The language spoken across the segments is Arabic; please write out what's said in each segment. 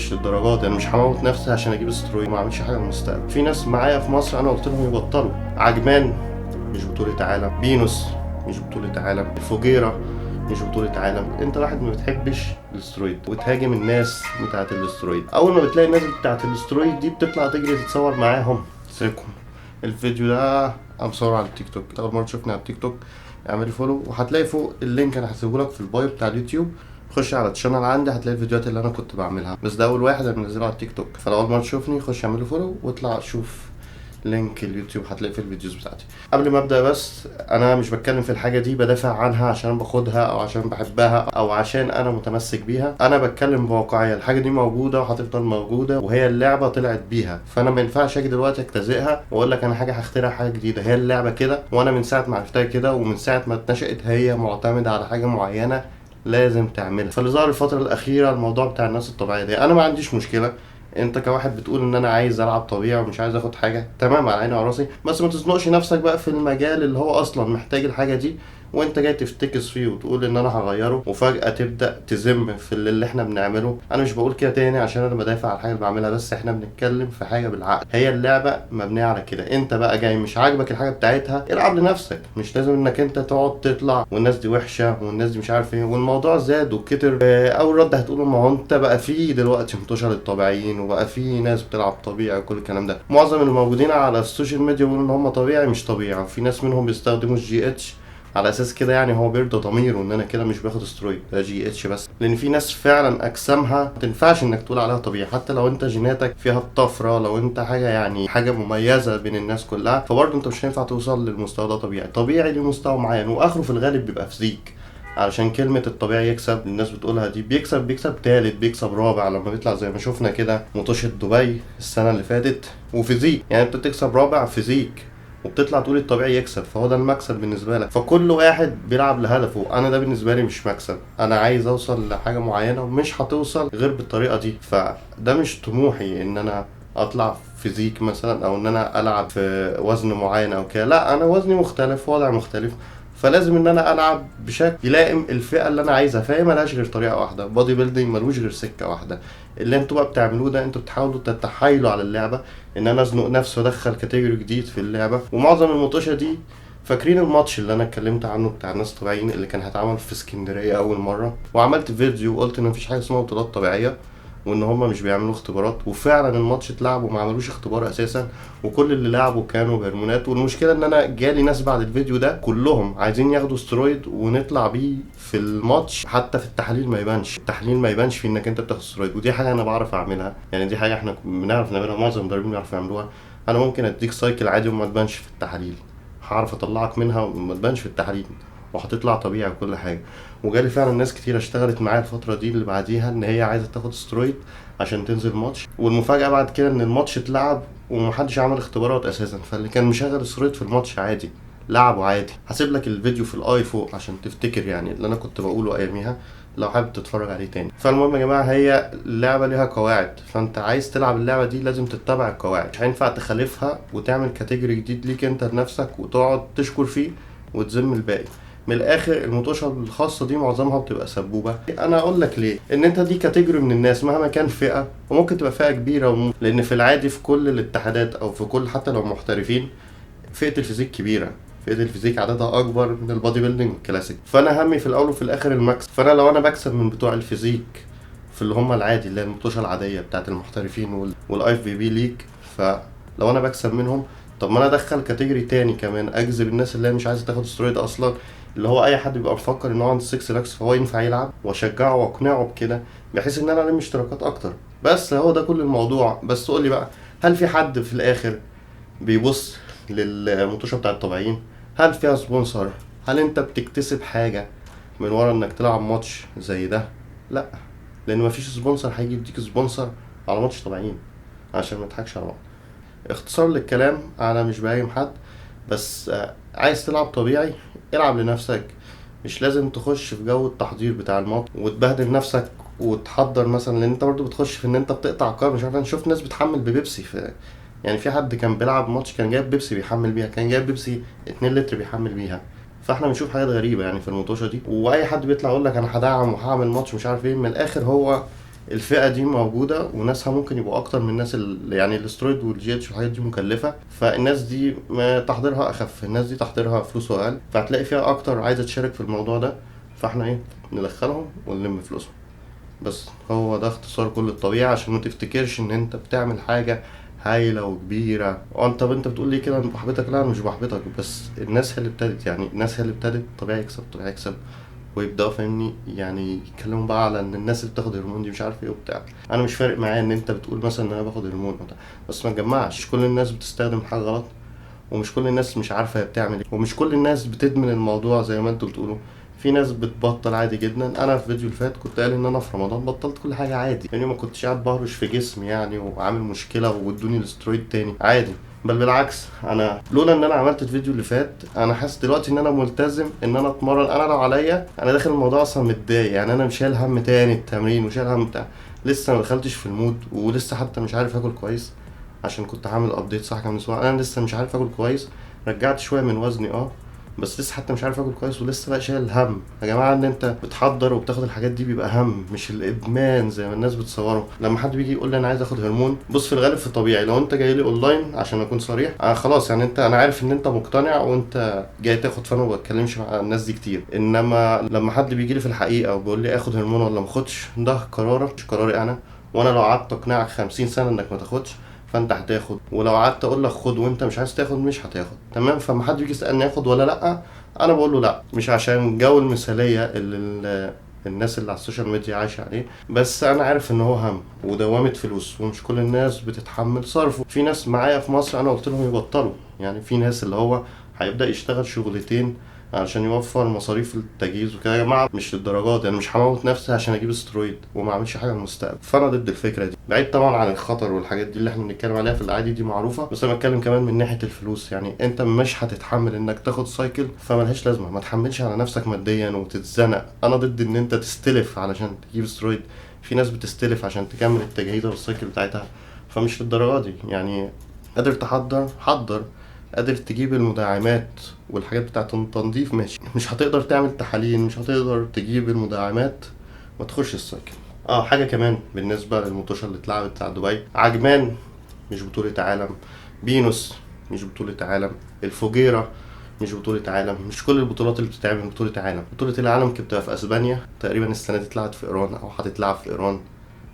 مش للدرجات. انا مش هموت نفسي عشان اجيب استرويد وما اعملش حاجه للمستقبل. في ناس معايا في مصر انا قلت لهم يبطلوا. عجمان مش بطوله عالم، فينوس مش بطوله عالم، الفجيره مش بطولة عالم. انت واحد ما بتحبش الاسترويد وتهاجم الناس بتاعة الاسترويد. اول ما بتلاقي الناس بتاعة الاسترويد دي بتطلع تجري تتصور معاهم، سيبكم. الفيديو ده انا مصور على التيك توك، اول مرة تشوفني على التيك توك اعملي فولو، وهتلاقي فوق اللينك انا هسيبهولك في البايو بتاع اليوتيوب. خش على الشانل عندي هتلاقي الفيديوهات اللي انا كنت بعملها، بس ده اول واحد انا منزله على التيك توك. فلو اول مرة تشوفني خش اعملي فولو واطلع شوف لينك اليوتيوب هتلاقي في الفيديوز بتاعتي. قبل ما ابدا بس انا مش بتكلم في الحاجه دي بدافع عنها عشان باخدها او عشان بحبها او عشان انا متمسك بيها. انا بتكلم بواقعيه، الحاجه دي موجوده وهتفضل موجوده وهي اللعبه طلعت بيها. فانا ما ينفعش اجي دلوقتي اجتزئها واقول لك انا حاجه هخترع حاجه جديده. هي اللعبه كده، وانا من ساعه ما عرفتها كده ومن ساعه ما اتنشأت هي معتمده على حاجه معينه لازم تعملها. فاللي ظهر الفتره الاخيره الموضوع بتاع الناس الطبيعيه دي، انا ما عنديش مشكله. انت كواحد بتقول ان انا عايز العب طبيعي ومش عايز اخد حاجه، تمام، على عيني وعلى راسي، بس ما تزنقش نفسك بقى في المجال اللي هو اصلا محتاج الحاجه دي وانت جاي تفتكس فيه وتقول ان انا هغيره وفجاه تبدا تذم في اللي احنا بنعمله. انا مش بقول كده تاني عشان انا بدافع عن الحاجه اللي بعملها، بس احنا بنتكلم في حاجه بالعقل. هي اللعبه مبنيه على كده. انت بقى جاي مش عاجبك الحاجه بتاعتها، العب لنفسك. مش لازم انك انت تقعد تطلع والناس دي وحشه والناس دي مش عارف ايه. والموضوع زاد وكتر. اول رد هتقول ما هو انت بقى في دلوقتي متوشه للطبيعيين وبقى في ناس بتلعب طبيعي وكل الكلام ده. معظم الموجودين على السوشيال ميديا بيقولوا ان هم طبيعي مش طبيعي، وفي ناس منهم بيستخدموا الجي اتش على اساس كده يعني هو بيرضى ضميره ان انا كده مش باخد استرويد، ده جي اتش بس. لان في ناس فعلا اجسامها ما تنفعش انك تقول عليها طبيعي، حتى لو انت جيناتك فيها الطفره، لو انت حاجه يعني حاجه مميزه بين الناس كلها، فبرضه انت مش هينفع توصل للمستوى ده طبيعي. طبيعي ليه مستوى معين واخره في الغالب بيبقى فيزيك. علشان كلمة الطبيعي يكسب الناس بتقولها دي، بيكسب تالت بيكسب رابع لما بيطلع زي ما شفنا كده مطوشة دبي السنة اللي فاتت وفيزيك. يعني انت بتكسب رابع فيزيك وبتطلع تقول الطبيعي يكسب، فهو ده المكسب بالنسبه لك. فكل واحد بيلعب لهدفه. انا ده بالنسبه لي مش مكسب، انا عايز اوصل لحاجه معينه ومش هتوصل غير بالطريقه دي. فده مش طموحي ان انا اطلع فيزيك مثلا او ان انا العب في وزن معين او كده، لا، انا وزني مختلف، وضع مختلف، فلازم ان انا العب بشكل يلائم الفئه اللي انا عايزها. فهي ملهاش غير طريقه واحده، بودي بيلدينج ملوش غير سكه واحده. اللي انتوا بقى بتعملوه ده انتوا بتحاولوا تتحايلوا على اللعبه ان انا ازنق نفسي وادخل كاتيجوري جديد في اللعبه. ومعظم المطوشه دي فاكرين الماتش اللي انا اتكلمت عنه بتاع الناس الطبيعيين اللي كان هيتعمل في اسكندريه اول مره، وعملت فيديو وقلت ان مفيش حاجه اسمها بطولات طبيعيه وان هما مش بيعملوا اختبارات. وفعلا الماتش اتلعب وما عملوش اختبار اساسا، وكل اللي لعبوا كانوا بهرمونات. والمشكله ان انا جالي ناس بعد الفيديو ده كلهم عايزين ياخدوا استرويد ونطلع بيه في الماتش، حتى في التحليل ما يبانش، التحليل ما يبانش في انك انت بتاخد استرويد. ودي حاجه انا بعرف اعملها، يعني دي حاجه احنا بنعرف نعملها، معظم المدربين بيعرفوا يعملوها. انا ممكن اديك سايكل عادي وما تبانش في التحاليل، هعرف اطلعك منها وما تبانش في التحاليل وهتطلع طبيعي وكل حاجه. وجالي فعلا ناس كتير اشتغلت معايا الفتره دي اللي بعديها ان هي عايزه تاخد استرويد عشان تنزل ماتش. والمفاجاه بعد كده ان الماتش اتلعب ومحدش عمل اختبارات اساسا، فاللي كان مشغل استرويد في الماتش عادي لعبه عادي. هسيب لك الفيديو في الاي فوق عشان تفتكر يعني اللي انا كنت بقوله اياميها لو حابب تتفرج عليه تاني. فالمهم يا جماعه، هي اللعبه ليها قواعد، فانت عايز تلعب اللعبه دي لازم تتبع القواعد، مش هينفع تخالفها وتعمل كاتيجوري جديد ليك انت لنفسك وتقعد تشكر فيه وتذم الباقي. من الاخر المطوشه الخاصه دي معظمها بتبقى سبوبه. انا اقول لك ليه، ان انت دي كاتيجوري من الناس مهما كان فئه، وممكن تبقى فئه كبيره لان في العادي في كل الاتحادات او في كل حتى لو محترفين فئه الفيزيك كبيره، فئه الفيزيك عددها اكبر من البادي بيلدينج الكلاسيك. فانا همي في الاول وفي الاخر المكسب. فانا لو انا بكسب من بتوع الفيزيك في اللي هم العادي اللي هي المطوشه العاديه بتاعت المحترفين والاي في بي ليج، فلو انا بكسب منهم، طب ما انا ادخل كاتيجوري تاني كمان اجذب الناس اللي هي مش عايزه تاخد استرويد اصلا، اللي هو اي حد بيبقى مفكر ان هو عنده 6 لاكس فهو ينفع يلعب، واشجعه واقنعه بكده بحيث ان انا الم اشتراكات اكتر. بس هو ده كل الموضوع. بس تقول لي بقى، هل في حد في الاخر بيبص للمطوشه بتاع الطبيعيين؟ هل فيها سبونسر؟ هل انت بتكتسب حاجه من ورا انك تلعب ماتش زي ده؟ لا، لان مفيش سبونسر هيجي يديك سبونسر على ماتش طبيعيين، عشان ما نضحكش على بعض. اختصار للكلام، انا مش باهم حد، بس عايز تلعب طبيعي العب لنفسك. مش لازم تخش في جو التحضير بتاع الماتش وتبهدل نفسك وتحضر مثلا، لان انت برضو بتخش في ان انت بتقطع كارب. مش عارف، انا شفت ناس بتحمل ببيبسي يعني في حد كان بيلعب ماتش كان جايب بيبسي بيحمل بيها، كان جايب بيبسي 2 لتر بيحمل بيها. فاحنا بنشوف حاجات غريبه يعني في المطوشه دي. واي حد بيطلع يقول لك انا هدعم وهعمل ماتش مش عارف ايه، من الاخر هو الفئة دي موجودة وناسها ممكن يبقوا أكتر من الناس اللي يعني الاسترويد والجي اتش والحاجات دي مكلفة، فالناس دي تحضيرها أخف، الناس دي تحضيرها فلوسه أقل، فهتلاقي فيها أكتر عايزة تشارك في الموضوع ده، فاحنا ايه ندخلهم ونلم فلوسهم. بس هو ده اختصار كل الطبيعة، عشان ما تفتكرش ان انت بتعمل حاجة هايلة وكبيرة. وانت بتقول لي كده انا بحبطك، لا انا مش بحبطك، بس الناس هي اللي ابتدت، يعني الناس هي اللي ابتدت. طبيعي يكسب، طبيعي يكسب، ويبداوا فاهمني يعني يتكلموا بقى على ان الناس اللي بتاخد هرمون دي مش عارف ايه وبتاع. انا مش فارق معايا ان انت بتقول مثلا ان انا باخد هرمون وبتاع، بس ما تجمعش. مش كل الناس بتستخدم حاجة غلط، ومش كل الناس مش عارفة هي بتعمل ايه، ومش كل الناس بتدمن الموضوع زي ما انتوا بتقولوا. في ناس بتبطل عادي جدا. انا في فيديو اللي فات كنت قال ان انا في رمضان بطلت كل حاجة عادي، يعني ما كنتش قاعد بهرش في جسمي يعني وعامل مشكلة وادوني الاسترويد تاني عادي. بل بالعكس، انا لولا ان انا عملت الفيديو اللي فات انا حاسس دلوقتي ان انا ملتزم ان انا اتمرن. انا لو عليا انا داخل الموضوع اصلا متضايق، يعني انا مش شايل هم تاني التمرين وشايل هم بتاع، لسه ما دخلتش في المود، ولسه حتى مش عارف اكل كويس عشان كنت عامل ابديت صح كام اسبوع. انا لسه مش عارف اكل كويس، رجعت شويه من وزني بس لسه حتى مش عارف اكل كويس، ولسه بقى شايل هم. يا جماعه ان انت بتحضر وبتاخد الحاجات دي بيبقى هم، مش الادمان زي ما الناس بتصوره. لما حد بيجي يقول لي انا عايز اخد هرمون، بص في الغالب في الطبيعي لو انت جاي لي اونلاين عشان اكون صريح خلاص، يعني انا عارف ان انت مقتنع وانت جاي تاخد، فانا ما بتكلمش مع الناس دي كتير. انما لما حد بيجي لي في الحقيقه وبيقول لي اخد هرمون ولا ما اخدش، ده قرارك مش قراري انا. وانا لو قعدت اقنعك 50 سنه انك ما تاخدش فانت هتاخد، ولو قعدت اقول لك خد وانت مش عايز تاخد مش هتاخد. تمام؟ فما حد بيجي يسالني اخد ولا لا، انا بقول له لا، مش عشان جو المثاليه اللي الناس اللي على السوشيال ميديا عايشه عليه، بس انا عارف ان هو هم ودوامه فلوس، ومش كل الناس بتتحمل صرفه. في ناس معايا في مصر انا قلت لهم يبطلوا، يعني في ناس اللي هو هيبدا يشتغل شغلتين علشان يوفر مصاريف التجهيز وكده. يا جماعه مش للدرجات، يعني مش هموت نفسي عشان اجيب استرويد وما اعملش حاجه للمستقبل. فانا ضد الفكره دي، بعيد طبعا عن الخطر والحاجات دي اللي احنا بنتكلم عليها في العادي، دي معروفه، بس انا بتكلم كمان من ناحيه الفلوس. يعني انت مش هتتحمل انك تاخد سايكل، فملهاش لازمه. ما تحملش على نفسك ماديا وتتزنق. انا ضد ان انت تستلف علشان تجيب استرويد. في ناس بتستلف عشان تكمل التجهيز والسايكل بتاعتها، فمش للدرجه دي. يعني قادر تحضر حضر، قادر تجيب المدعمات والحاجات بتاعة التنظيف ماشي. مش هتقدر تعمل تحاليل، مش هتقدر تجيب المدعمات، ما تخش السايكل. حاجة كمان بالنسبة للمطوشة اللي اتلعبت بتاع دبي، عجمان مش بطولة عالم، بينوس مش بطولة عالم، الفوجيرة مش بطولة عالم. مش كل البطولات اللي بتتعمل بطولة عالم. بطولة العالم كانت بتبقى في اسبانيا تقريبا، السنة دي اتلعبت في ايران او هتتلعب في ايران،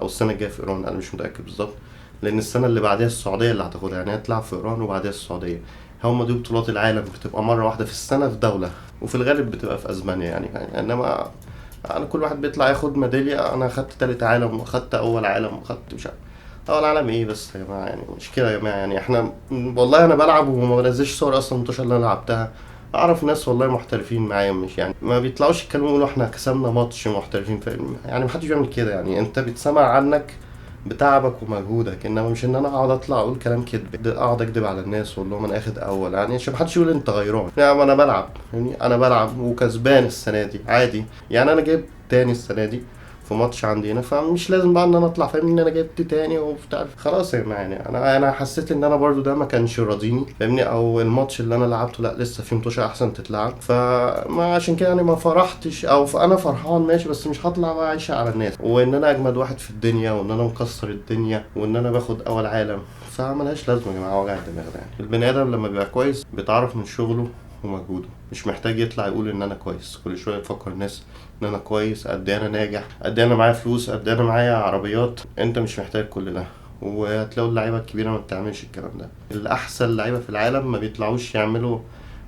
او السنة الجاية في ايران، انا مش متأكد بالظبط، لان السنة اللي بعدها السعودية اللي هتاخدها، يعني هتلعب في ايران وبعدها السعودية. هما دي بطولات العالم، بتبقى مرة واحدة في السنة في دولة، وفي الغالب بتبقى في اسبانيا. يعني انما انا كل واحد بيطلع ياخد ميدالية، انا خدت تالت عالم واخدت اول عالم واخدت مش عارف اول عالم ايه. بس يا جماعة يعني مش كده يا جماعة، يعني احنا والله انا بلعب وما بنزلش صور اصلا الماتش اللي انا لعبتها. اعرف ناس والله محترفين معايا، مش يعني ما بيطلعوش يتكلموا يقولوا احنا كسبنا ماتش محترفين، يعني محدش بيعمل كده. يعني انت بتسمع عنك بتعبك ومجهودك، انما مش ان انا اقعد اطلع اقول كلام كذب، اقعد اكذب على الناس واقول لهم انا اخد اول، يعني عشان محدش يقول انت غيران. يعني انا بلعب، يعني انا بلعب وكسبان السنه دي عادي. يعني انا جايب تاني السنه دي في ماتش عندنا، فمش لازم بقى ان انا اطلع فاهمني ان انا جبت تاني وبتاع. خلاص يا جماعه، يعني انا حسيت ان انا برضو ده ما كانش راضيني فاهمني، او الماتش اللي انا لعبته لا لسه في متوشه احسن تتلعب، فما عشان كده يعني ما فرحتش. او انا فرحان ماشي، بس مش هطلع بقى عايشه على الناس وان انا اجمد واحد في الدنيا وان انا مكسر الدنيا وان انا باخد اول عالم. فملهاش لازمه يا جماعه وجع الدماغ ده. يعني البني ادم لما بيبقى كويس بيتعرف من شغله ومجهوده، مش محتاج يطلع يقول ان انا كويس. كل شويه يفكر الناس ان انا كويس، قد ايه انا ناجح، قد ايه انا معايا فلوس، قد ايه انا معايا عربيات. انت مش محتاج كل ده. وهتلاقوا اللعيبه الكبيره ما بتعملش الكلام ده. الاحسن لعيبه في العالم ما بيطلعوش يعملوا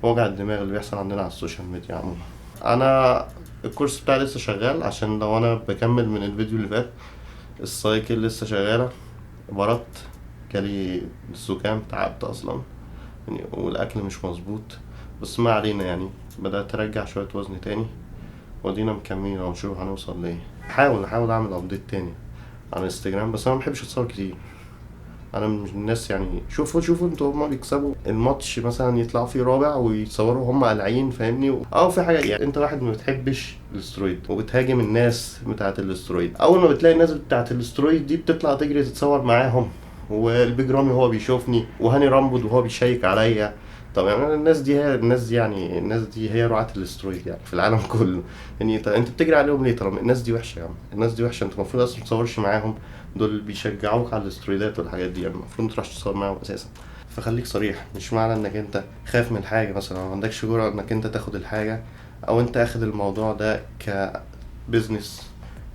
وجع الدماغ اللي بيحصل عندنا على السوشيال ميديا عموما. انا الكورس بتاعي لسه شغال، عشان لو انا بكمل من الفيديو اللي فات، السايكل لسه شغاله. مرضت، جالي الزكام، تعبت اصلا يعني، والاكل مش مظبوط، بس ما علينا. يعني بدات ارجع شويه وزن تاني، ودينا مكملين ونشوف هنوصل ليه. احاول اعمل ابديت تاني على الانستجرام، بس انا ما بحبش اتصور كتير. انا مش من الناس، يعني شوفوا انتوا هما بيكسبوا الماتش مثلا يطلعوا فيه رابع ويتصوروا هما قلعين فاهمني. في حاجه، يعني انت واحد ما بتحبش الاسترويد وبتهاجم الناس بتاعه الاسترويد، اول ما بتلاقي الناس بتاعه الاسترويد دي بتطلع تجري تتصور معاهم، والبيج رامي هو بيشوفني وهاني رامبود وهو بيشيك عليا. طب يعني الناس دي هي رعاة الاسترويد يعني في العالم كله. يعني انت بتجري عليهم ليه طالما الناس دي وحشه؟ يعني الناس دي وحشه، انت المفروض اصلا ما تصورش معاهم. دول بيشجعوك على الاسترويدات والحاجات دي، يعني المفروض ما تروحش تصور معاهم اساسا. فخليك صريح، مش معنى انك انت خايف من الحاجه مثلا او ما عندكش جرأة انك انت تاخد الحاجه، او انت اخد الموضوع ده كبزنس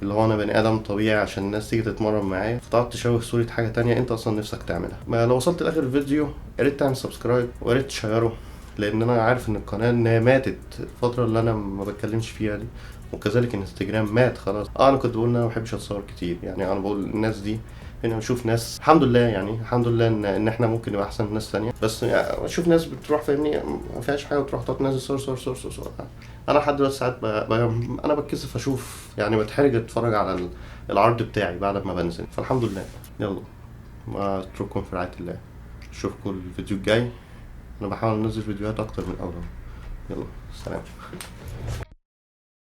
اللي هو انا بني ادم طبيعي عشان الناس تيجي تتمرن معايا، فتقعد تشوه صورة حاجة تانية انت اصلا نفسك تعملها. ما لو وصلت لاخر الفيديو يا ريت تعمل سبسكرايب ويا ريت تشيره، لان انا عارف ان القناة ان هي ماتت الفترة اللي انا ما بتكلمش فيها دي، وكذلك الانستجرام مات خلاص. انا كنت بقول ان انا ما بحبش اتصور كتير، يعني انا بقول الناس دي هنا بشوف ناس الحمد لله، يعني الحمد لله ان احنا ممكن نبقى احسن من ناس تانية، بس يعني بشوف ناس بتروح فاهمني ما فيهاش حاجه وتروح تقعد تنزل صور صور صور صور صور. انا لحد دلوقتي ساعات انا بتكسف اشوف، يعني بتحرج اتفرج على العرض بتاعي بعد ما بنزل، فالحمد لله. يلا، ما اترككم في رعايه الله، اشوفكم الفيديو الجاي. انا بحاول انزل فيديوهات اكتر من الاول. يلا سلام.